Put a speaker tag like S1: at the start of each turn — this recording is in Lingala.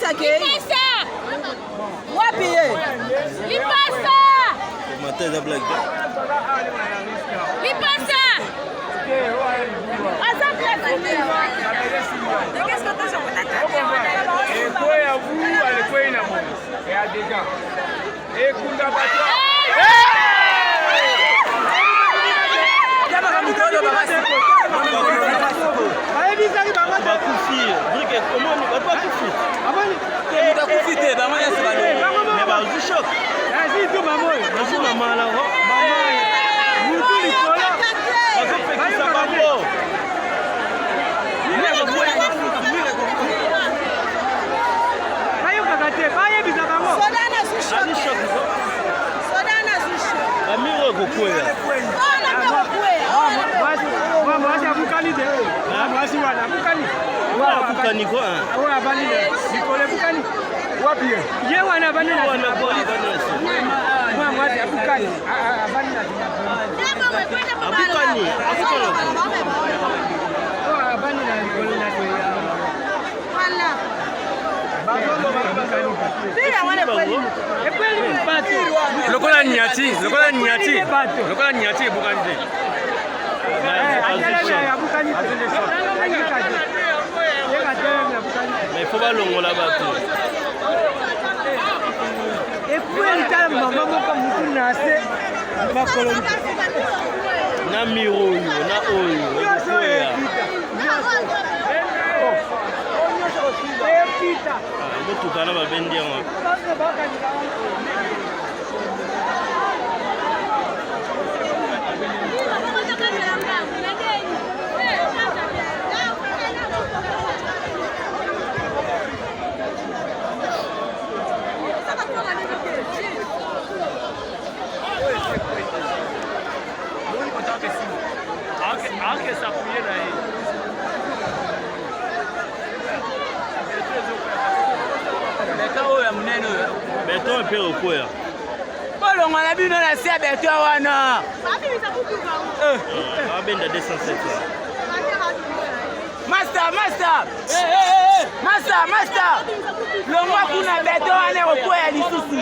S1: Lipasa! Wapi ye? Lipasa!
S2: Mateza black.
S1: Lipasa! Qu'est-ce que tu
S3: Lokola nyati bukanje. Mais il faut pas longola bato.
S4: Et puis il t'a maman comme vous naissez.
S2: Na miroyo, na oyo. Tukana babendi yango.
S3: Anche s'appuyer
S2: Beton pe okoya.
S4: Bolongo na bino na se beton wana.
S2: Abenda 207.
S4: Master. Master. Longo kuna beton wana okoya lisusu.